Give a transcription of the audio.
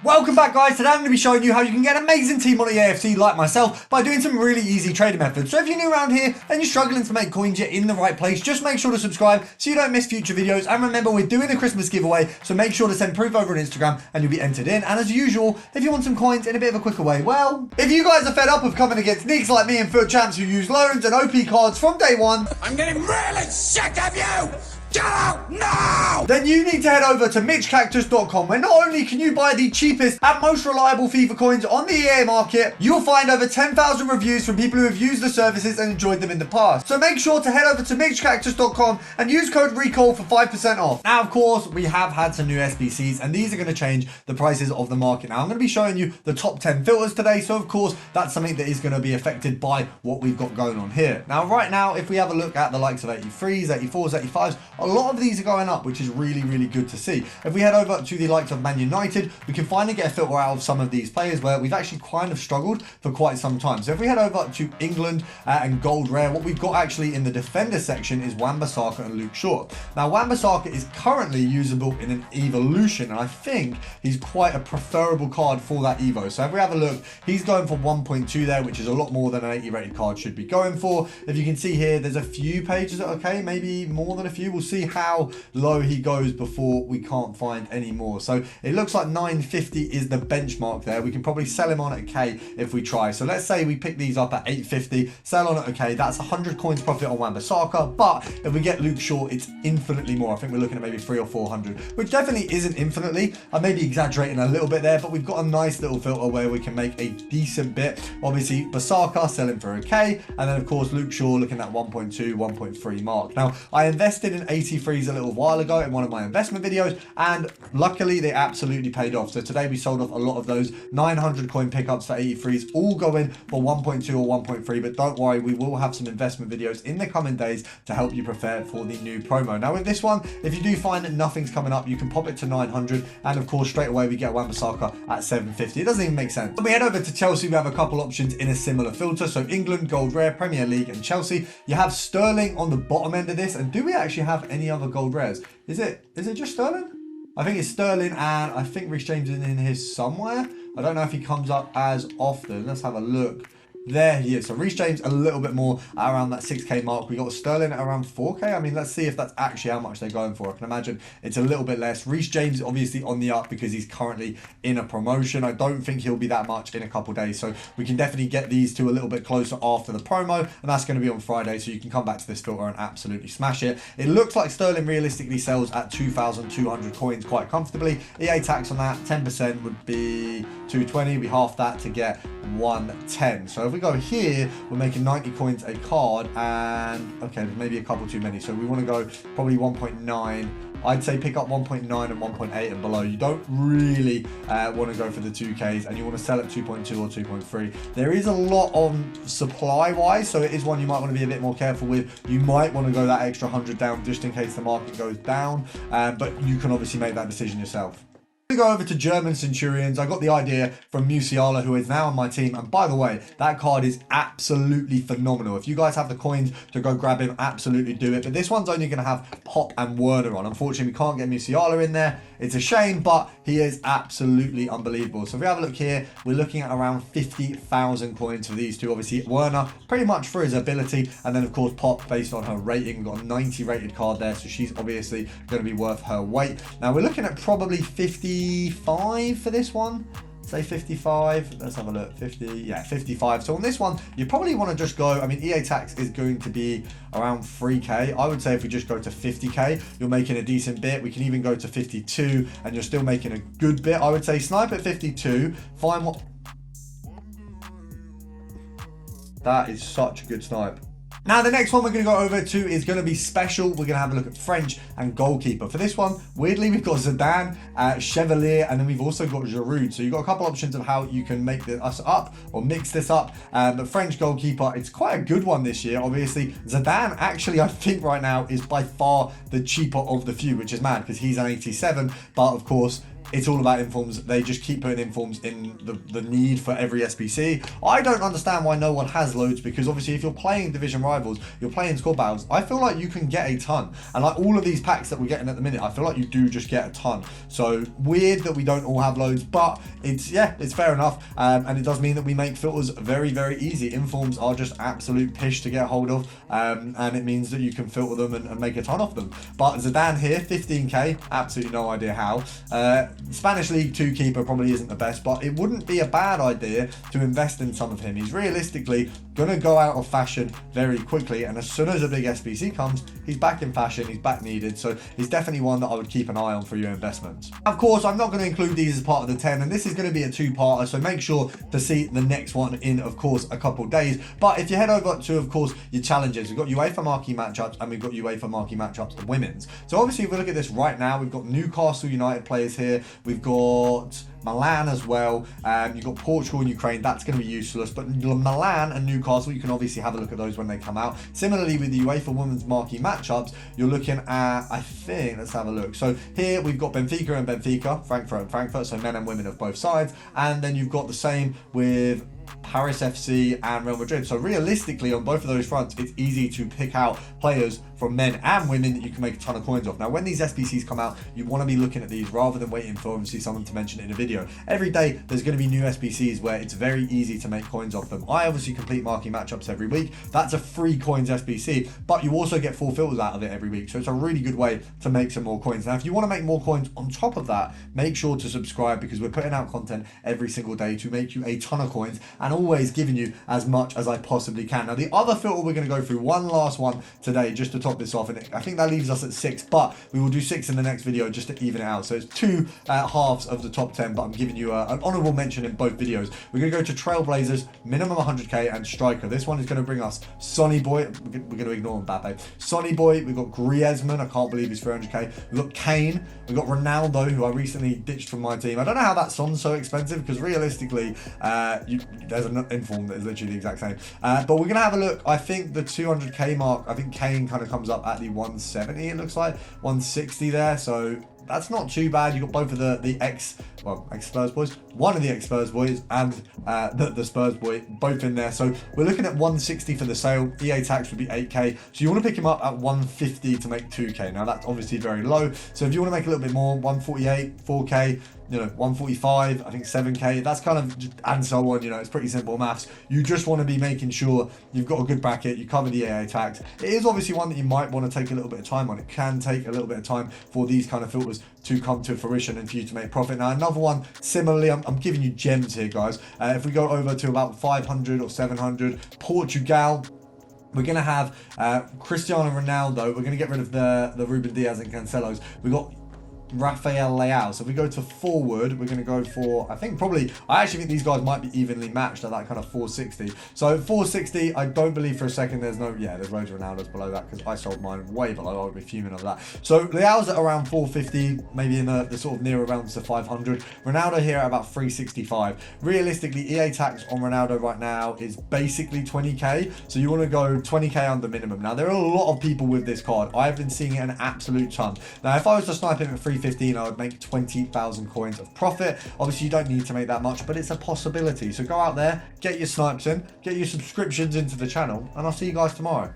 Welcome back, guys. Today I'm going to be showing you how you can get an amazing team on EAFC like myself by doing some really easy trading methods. So if you're new around here and you're struggling to make coins, you're in the right place. Just make sure to subscribe so you don't miss future videos. And remember, we're doing a Christmas giveaway, so make sure to send proof over on Instagram and you'll be entered in. And as usual, if you want some coins in a bit of a quicker way, well, if you guys are fed up of coming against neeks like me and foot champs who use loans and OP cards from day one, I'm getting really sick of you! Get out now! Then you need to head over to mitchcactus.com, where not only can you buy the cheapest and most reliable FIFA coins on the EA market, you'll find over 10,000 reviews from people who have used the services and enjoyed them in the past. So make sure to head over to mitchcactus.com and use code RECALL for 5% off. Now, of course, we have had some new SBCs, and these are going to change the prices of the market. Now, I'm going to be showing you the top 10 filters today, so of course, that's something that is going to be affected by what we've got going on here. Now, right now, if we have a look at the likes of 83s, 84s, 85s, a lot of these are going up, which is really, really good to see. If we head over to the likes of Man United, we can finally get a filter out of some of these players where we've actually kind of struggled for quite some time. So if we head over to England and Gold Rare, what we've got actually in the defender section is Wan-Bissaka and Luke Shaw. Now, Wan-Bissaka is currently usable in an evolution, and I think he's quite a preferable card for that evo. So if we have a look, he's going for 1.2 there, which is a lot more than an 80 rated card should be going for. If you can see here, there's a few pages that are okay, maybe more than a few. We'll see how low he goes before we can't find any more. So it looks like 950 is the benchmark there. We can probably sell him on at a K if we try. So let's say we pick these up at 850, sell on at a K. That's 100 coins profit on Wan-Bissaka. But if we get Luke Shaw, it's infinitely more. I think we're looking at maybe 300 or 400, which definitely isn't infinitely. I may be exaggerating a little bit there, but we've got a nice little filter where we can make a decent bit. Obviously, Bissaka selling for a K, and then of course Luke Shaw looking at 1.2, 1.3 mark. Now, I invested in 83s a little while ago in one of my investment videos, and luckily they absolutely paid off. So today we sold off a lot of those 900 coin pickups for 83s, all going for 1.2 or 1.3. But don't worry, we will have some investment videos in the coming days to help you prepare for the new promo. Now with this one, if you do find that nothing's coming up, you can pop it to 900, and of course straight away we get Wan-Bissaka at 750. It doesn't even make sense. When we head over to Chelsea, we have a couple options in a similar filter. So England, Gold Rare, Premier League, and Chelsea. You have Sterling on the bottom end of this, and do we actually have any other gold rares? Is it just Sterling? I think it's Sterling, and I think Reece James is in here somewhere. I don't know if he comes up as often. Let's have a look. There he is. So Reece James a little bit more at around that 6k mark. We got Sterling at around 4k. I mean, let's see if that's actually how much they're going for. I can imagine it's a little bit less. Reece James obviously on the up because he's currently in a promotion. I don't think he'll be that much in a couple days. So we can definitely get these two a little bit closer after the promo, and that's going to be on Friday. So you can come back to this filter and absolutely smash it. It looks like Sterling realistically sells at 2,200 coins quite comfortably. EA tax on that 10% would be 220. We half that to get 110. So if we go here, we're making 90 coins a card, and okay, maybe a couple too many. So we want to go probably 1.9. I'd say pick up 1.9 and 1.8 and below. You don't really want to go for the 2Ks, and you want to sell at 2.2 or 2.3. There is a lot on supply-wise, so it is one you might want to be a bit more careful with. You might want to go that extra 100 down just in case the market goes down, but you can obviously make that decision yourself. We go over to German Centurions. I got the idea from Musiala, who is now on my team, and by the way, that card is absolutely phenomenal. If you guys have the coins to go grab him, absolutely do it. But this one's only going to have Pop and Werner on. Unfortunately, we can't get Musiala in there. It's a shame, but he is absolutely unbelievable. So if we have a look here, we're looking at around 50,000 coins for these two. Obviously, Werner pretty much for his ability, and then of course Pop based on her rating. We've got a 90 rated card there, so she's obviously going to be worth her weight. Now we're looking at probably 55 for this one. Say 55. Let's have a look. 50. Yeah, 55. So on this one, you probably want to just go. I mean, EA tax is going to be around 3k. I would say if we just go to 50k, you're making a decent bit. We can even go to 52, and you're still making a good bit. I would say snipe at 52. Find what. That is such a good snipe. Now, the next one we're going to go over to is going to be special. We're going to have a look at French and goalkeeper. For this one, weirdly, we've got Zidane, Chevalier, and then we've also got Giroud. So you've got a couple options of how you can make us up or mix this up. But French goalkeeper, it's quite a good one this year. Obviously, Zidane, actually, I think right now is by far the cheaper of the few, which is mad because he's an 87. But of course, it's all about informs. They just keep putting informs in the need for every SBC. I don't understand why no one has loads, because obviously if you're playing division rivals, you're playing squad battles, I feel like you can get a ton. And like all of these packs that we're getting at the minute, I feel like you do just get a ton. So weird that we don't all have loads, but it's fair enough. And it does mean that we make filters very, very easy. Informs are just absolute pish to get hold of. And it means that you can filter them and make a ton of them. But Zidane here, 15k, absolutely no idea how. Spanish League 2 keeper probably isn't the best, but it wouldn't be a bad idea to invest in some of him. He's realistically gonna go out of fashion very quickly, and as soon as a big SBC comes, he's back in fashion, he's back needed, so he's definitely one that I would keep an eye on for your investments. Of course, I'm not going to include these as part of the 10, and this is going to be a two-parter, so make sure to see the next one in, of course, a couple of days. But if you head over to, of course, your challenges, we've got UEFA marquee matchups, and we've got UEFA marquee matchups, the women's. So obviously, if we look at this right now, we've got Newcastle United players here, we've got Milan as well, you've got Portugal and Ukraine, that's going to be useless, but Milan and Newcastle, you can obviously have a look at those when they come out. Similarly with the UEFA Women's Marquee matchups, you're looking at, I think, let's have a look. So here we've got Benfica and Benfica, Frankfurt and Frankfurt, so men and women of both sides, and then you've got the same with Paris FC and Real Madrid. So realistically, on both of those fronts, it's easy to pick out players from men and women that you can make a ton of coins off. Now, when these SBCs come out, you want to be looking at these rather than waiting for obviously someone to mention it in a video. Every day, there's going to be new SBCs where it's very easy to make coins off them. I obviously complete marquee matchups every week. That's a free coins SBC, but you also get 4 filters out of it every week. So it's a really good way to make some more coins. Now, if you want to make more coins on top of that, make sure to subscribe, because we're putting out content every single day to make you a ton of coins and always giving you as much as I possibly can. Now, the other filter we're going to go through, one last one today, just to top this off, and I think that leaves us at 6, but we will do 6 in the next video just to even it out. So it's 2 halves of the top 10, but I'm giving you an honorable mention in both videos. We're going to go to Trailblazers, minimum 100k, and Striker. This one is going to bring us Sonny Boy. We're going to ignore Mbappe. Sonny Boy, we've got Griezmann, I can't believe he's 300k. We've got Kane, we've got Ronaldo, who I recently ditched from my team. I don't know how that son's so expensive, because realistically, there's an inform that is literally the exact same. But we're going to have a look. I think the 200k mark, I think Kane kind of comes up at the 170, it looks like. 160 there, so that's not too bad. You got both of the ex-Spurs boys, one of the ex-Spurs boys, and the Spurs boy, both in there. So we're looking at 160 for the sale. EA tax would be 8k. So you want to pick him up at 150 to make 2k. Now that's obviously very low. So if you want to make a little bit more, 148, 4k, 145, I think 7k, that's kind of just, and so on, it's pretty simple maths. You just want to be making sure you've got a good bracket, you cover the AA tax. It is obviously one that you might want to take a little bit of time on. It can take a little bit of time for these kind of filters to come to fruition and for you to make profit. Now, another one, similarly, I'm giving you gems here, guys. If we go over to about 500 or 700, Portugal, we're going to have Cristiano Ronaldo. We're going to get rid of the Ruben Diaz and Cancelos. We've got Rafael Leao. So if we go to forward, we're going to go for, I actually think these guys might be evenly matched at that kind of 460. So 460, I don't believe for a second there's loads of Ronaldos below that, because I sold mine way below. I would be fuming over that. So Leao's at around 450, maybe in the sort of nearer rounds to 500. Ronaldo here at about 365. Realistically, EA tax on Ronaldo right now is basically 20k. So you want to go 20k under minimum. Now, there are a lot of people with this card. I've been seeing it an absolute ton. Now, if I was to snipe him at 315, I would make 20,000 coins of profit. Obviously, you don't need to make that much, but it's a possibility. So go out there, get your snipes in, get your subscriptions into the channel, and I'll see you guys tomorrow.